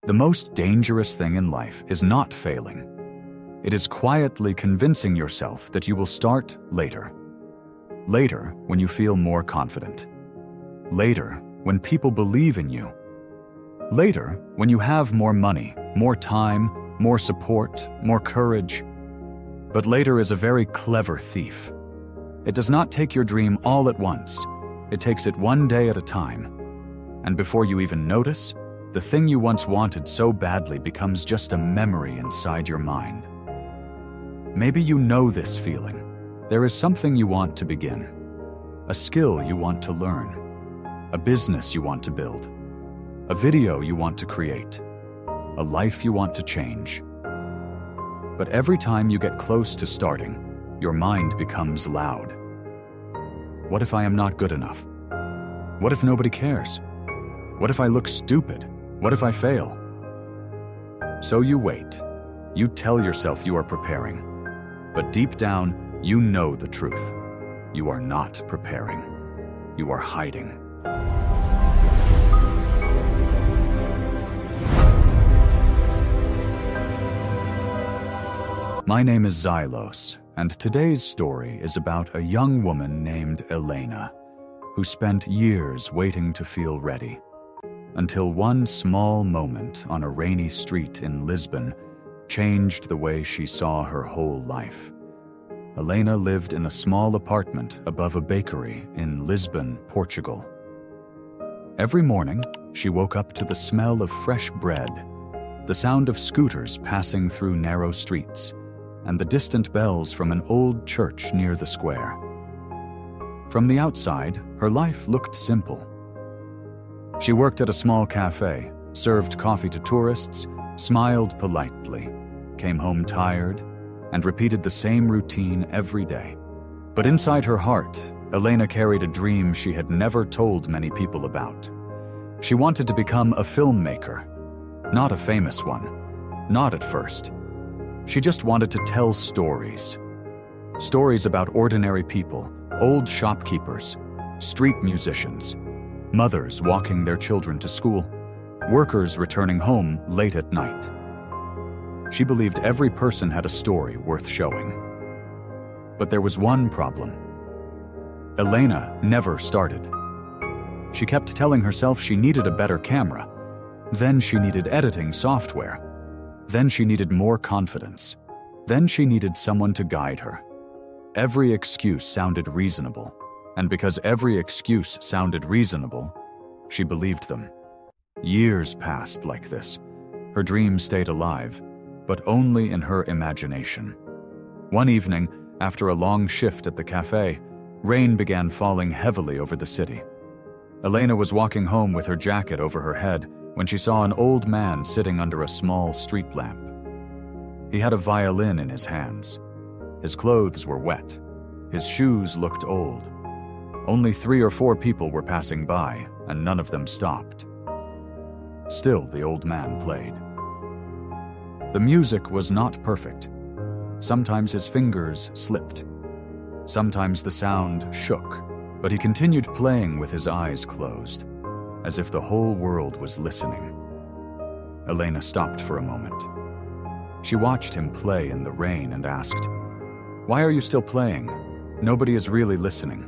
The most dangerous thing in life is not failing. It is quietly convincing yourself that you will start later. Later, when you feel more confident. Later, when people believe in you. Later, when you have more money, more time, more support, more courage. But later is a very clever thief. It does not take your dream all at once. It takes it one day at a time. And before you even notice, the thing you once wanted so badly becomes just a memory inside your mind. Maybe you know this feeling. There is something you want to begin, a skill you want to learn, a business you want to build, a video you want to create, a life you want to change. But every time you get close to starting, your mind becomes loud. What if I am not good enough? What if nobody cares? What if I look stupid? What if I fail? So you wait. You tell yourself you are preparing. But deep down, you know the truth. You are not preparing. You are hiding. My name is Xylos, and today's story is about a young woman named Elena, who spent years waiting to feel ready. Until one small moment on a rainy street in Lisbon changed the way she saw her whole life. Elena lived in a small apartment above a bakery in Lisbon, Portugal. Every morning, she woke up to the smell of fresh bread, the sound of scooters passing through narrow streets, and the distant bells from an old church near the square. From the outside, her life looked simple. She worked at a small cafe, served coffee to tourists, smiled politely, came home tired, and repeated the same routine every day. But inside her heart, Elena carried a dream she had never told many people about. She wanted to become a filmmaker. Not a famous one. Not at first. She just wanted to tell stories. Stories about ordinary people, old shopkeepers, street musicians, mothers walking their children to school, workers returning home late at night. She believed every person had a story worth showing. But there was one problem. Elena never started. She kept telling herself she needed a better camera. Then she needed editing software. Then she needed more confidence. Then she needed someone to guide her. Every excuse sounded reasonable. And because every excuse sounded reasonable, she believed them. Years passed like this. Her dream stayed alive, but only in her imagination. One evening, after a long shift at the cafe, rain began falling heavily over the city. Elena was walking home with her jacket over her head when she saw an old man sitting under a small street lamp. He had a violin in his hands. His clothes were wet. His shoes looked old. Only 3 or 4 people were passing by, and none of them stopped. Still, the old man played. The music was not perfect. Sometimes his fingers slipped. Sometimes the sound shook, but he continued playing with his eyes closed, as if the whole world was listening. Elena stopped for a moment. She watched him play in the rain and asked, "Why are you still playing? Nobody is really listening."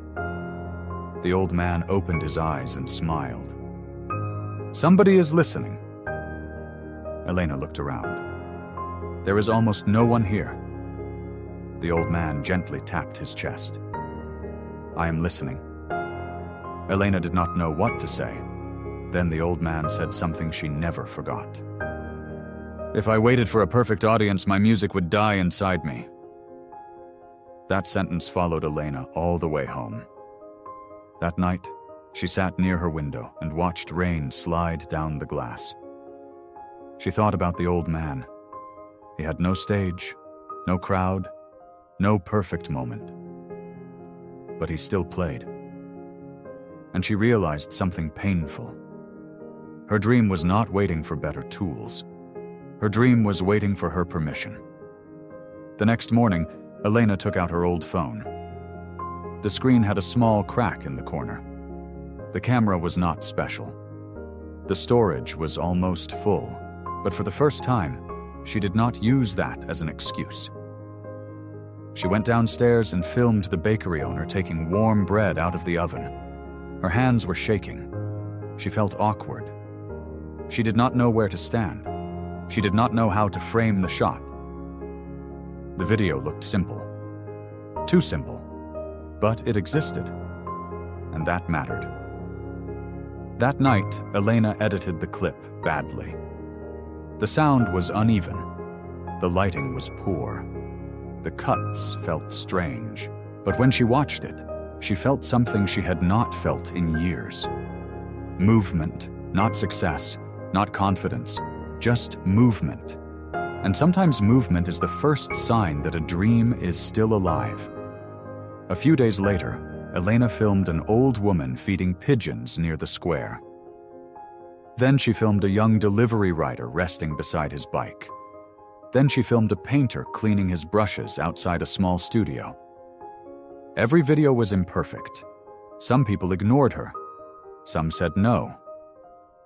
The old man opened his eyes and smiled. "Somebody is listening." Elena looked around. There is almost no one here. The old man gently tapped his chest. "I am listening." Elena did not know what to say. Then the old man said something she never forgot. "If I waited for a perfect audience, my music would die inside me." That sentence followed Elena all the way home. That night, she sat near her window and watched rain slide down the glass. She thought about the old man. He had no stage, no crowd, no perfect moment. But he still played. And she realized something painful. Her dream was not waiting for better tools. Her dream was waiting for her permission. The next morning, Elena took out her old phone. The screen had a small crack in the corner. The camera was not special. The storage was almost full. But for the first time, she did not use that as an excuse. She went downstairs and filmed the bakery owner taking warm bread out of the oven. Her hands were shaking. She felt awkward. She did not know where to stand. She did not know how to frame the shot. The video looked simple. Too simple. But it existed. And that mattered. That night, Elena edited the clip badly. The sound was uneven. The lighting was poor. The cuts felt strange. But when she watched it, she felt something she had not felt in years. Movement, not success, not confidence, just movement. And sometimes movement is the first sign that a dream is still alive. A few days later, Elena filmed an old woman feeding pigeons near the square. Then she filmed a young delivery rider resting beside his bike. Then she filmed a painter cleaning his brushes outside a small studio. Every video was imperfect. Some people ignored her. Some said no.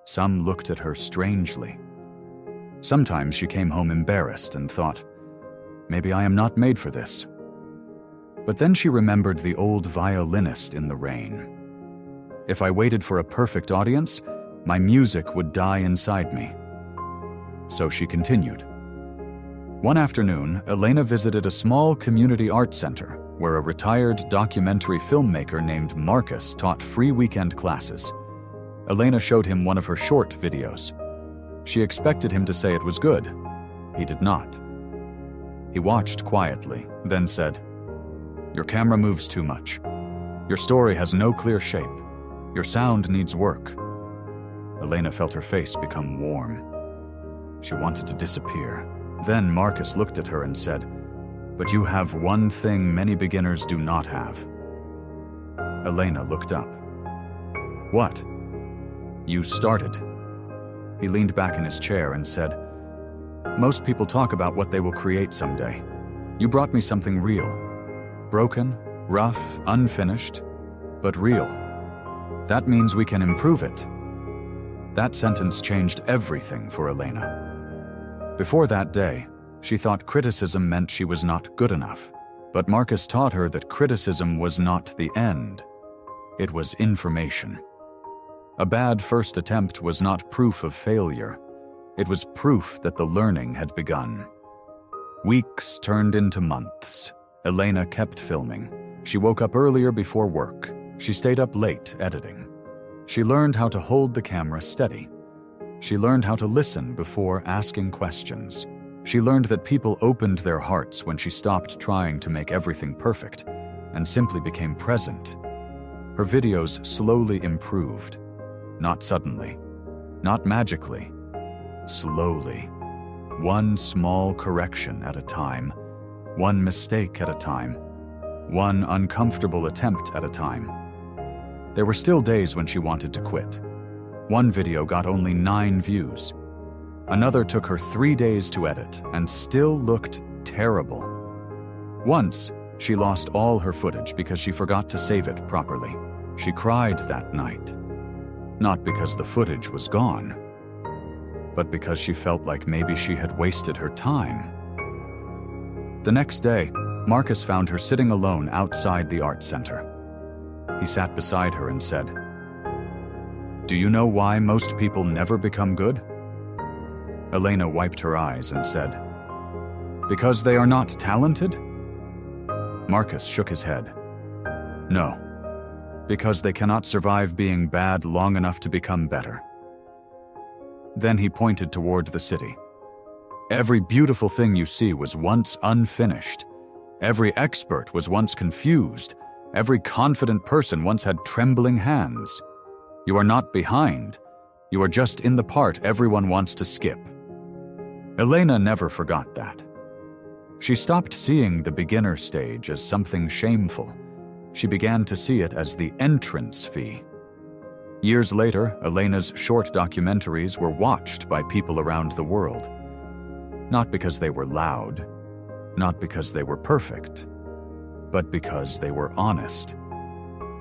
Some looked at her strangely. Sometimes she came home embarrassed and thought, maybe I am not made for this. But then she remembered the old violinist in the rain. If I waited for a perfect audience, my music would die inside me. So she continued. One afternoon, Elena visited a small community art center where a retired documentary filmmaker named Marcus taught free weekend classes. Elena showed him one of her short videos. She expected him to say it was good. He did not. He watched quietly, then said, "Your camera moves too much. Your story has no clear shape. Your sound needs work." Elena felt her face become warm. She wanted to disappear. Then Marcus looked at her and said, "But you have one thing many beginners do not have." Elena looked up. "What?" "You started." He leaned back in his chair and said, "Most people talk about what they will create someday. You brought me something real. Broken, rough, unfinished, but real. That means we can improve it." That sentence changed everything for Elena. Before that day, she thought criticism meant she was not good enough. But Marcus taught her that criticism was not the end. It was information. A bad first attempt was not proof of failure. It was proof that the learning had begun. Weeks turned into months. Elena kept filming. She woke up earlier before work. She stayed up late editing. She learned how to hold the camera steady. She learned how to listen before asking questions. She learned that people opened their hearts when she stopped trying to make everything perfect and simply became present. Her videos slowly improved. Not suddenly, not magically, slowly. One small correction at a time, one mistake at a time, one uncomfortable attempt at a time. There were still days when she wanted to quit. One video got only 9 views. Another took her 3 days to edit and still looked terrible. Once, she lost all her footage because she forgot to save it properly. She cried that night. Not because the footage was gone, but because she felt like maybe she had wasted her time. The next day, Marcus found her sitting alone outside the art center. He sat beside her and said, "Do you know why most people never become good?" Elena wiped her eyes and said, "Because they are not talented?" Marcus shook his head. "No. Because they cannot survive being bad long enough to become better." Then he pointed toward the city. "Every beautiful thing you see was once unfinished. Every expert was once confused. Every confident person once had trembling hands. You are not behind. You are just in the part everyone wants to skip." Elena never forgot that. She stopped seeing the beginner stage as something shameful. She began to see it as the entrance fee. Years later, Elena's short documentaries were watched by people around the world. Not because they were loud, not because they were perfect, but because they were honest.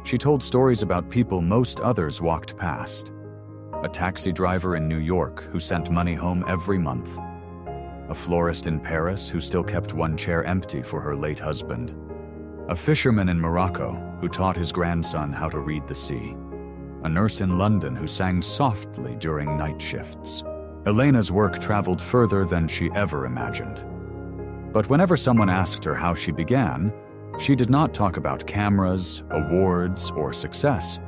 She told stories about people most others walked past. a taxi driver in New York who sent money home every month, a florist in Paris who still kept one chair empty for her late husband, a fisherman in Morocco who taught his grandson how to read the sea, a nurse in London who sang softly during night shifts. Elena's work traveled further than she ever imagined. But whenever someone asked her how she began, she did not talk about cameras, awards, or success.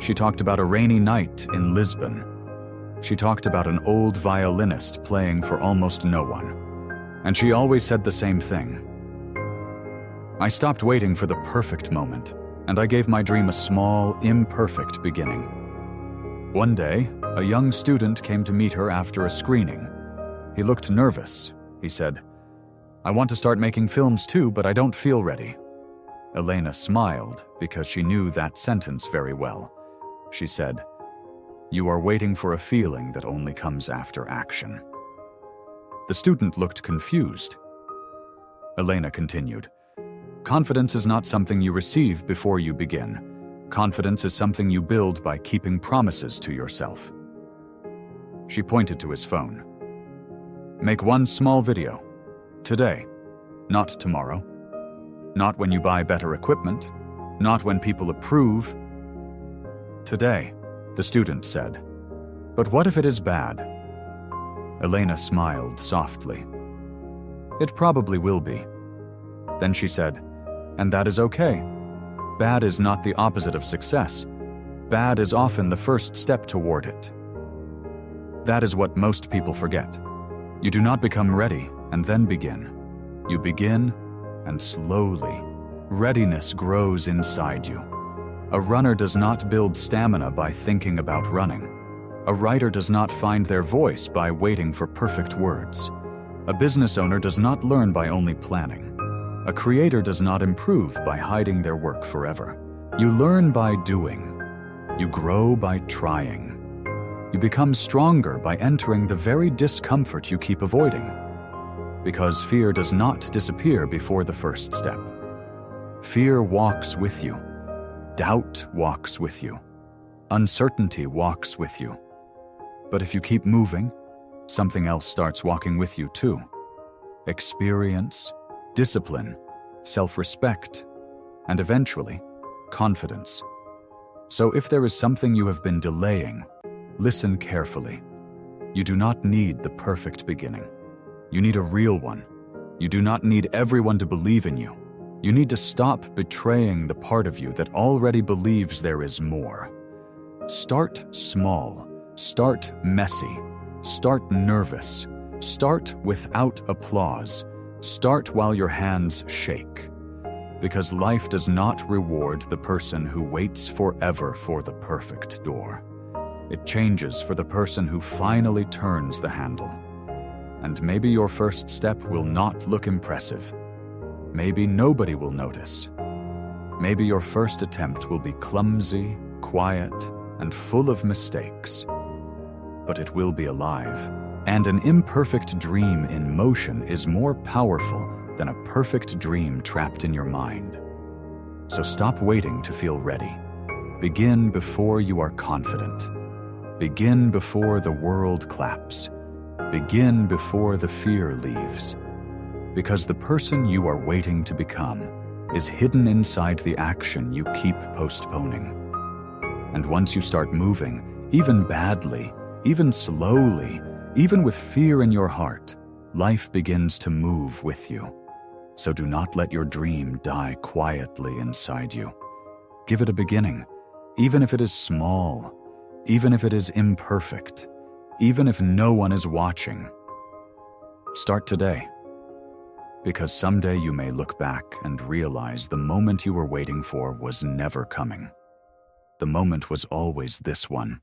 She talked about a rainy night in Lisbon. She talked about an old violinist playing for almost no one. And she always said the same thing. I stopped waiting for the perfect moment, and I gave my dream a small, imperfect beginning. One day, a young student came to meet her after a screening. He looked nervous. He said, "I want to start making films too, but I don't feel ready." Elena smiled because she knew that sentence very well. She said, "You are waiting for a feeling that only comes after action." The student looked confused. Elena continued, "Confidence is not something you receive before you begin. Confidence is something you build by keeping promises to yourself." She pointed to his phone. "Make one small video. Today, not tomorrow. Not when you buy better equipment, not when people approve. Today," the student said. "But what if it is bad?" Elena smiled softly. "It probably will be." Then she said, "And that is okay. Bad is not the opposite of success. Bad is often the first step toward it." That is what most people forget. You do not become ready and then begin. You begin, and slowly, readiness grows inside you. A runner does not build stamina by thinking about running. A writer does not find their voice by waiting for perfect words. A business owner does not learn by only planning. A creator does not improve by hiding their work forever. You learn by doing. You grow by trying. You become stronger by entering the very discomfort you keep avoiding. Because fear does not disappear before the first step. Fear walks with you. Doubt walks with you. Uncertainty walks with you. But if you keep moving, something else starts walking with you too. Experience, discipline, self-respect, and eventually, confidence. So if there is something you have been delaying, listen carefully. You do not need the perfect beginning. You need a real one. You do not need everyone to believe in you. You need to stop betraying the part of you that already believes there is more. Start small. Start messy. Start nervous. Start without applause. Start while your hands shake. Because life does not reward the person who waits forever for the perfect door. It changes for the person who finally turns the handle. And maybe your first step will not look impressive. Maybe nobody will notice. Maybe your first attempt will be clumsy, quiet, and full of mistakes. But it will be alive. And an imperfect dream in motion is more powerful than a perfect dream trapped in your mind. So stop waiting to feel ready. Begin before you are confident. Begin before the world claps. Begin before the fear leaves. Because the person you are waiting to become is hidden inside the action you keep postponing. And once you start moving, even badly, even slowly, even with fear in your heart, life begins to move with you. So do not let your dream die quietly inside you. Give it a beginning, even if it is small, even if it is imperfect, even if no one is watching. Start today, because someday you may look back and realize the moment you were waiting for was never coming. The moment was always this one.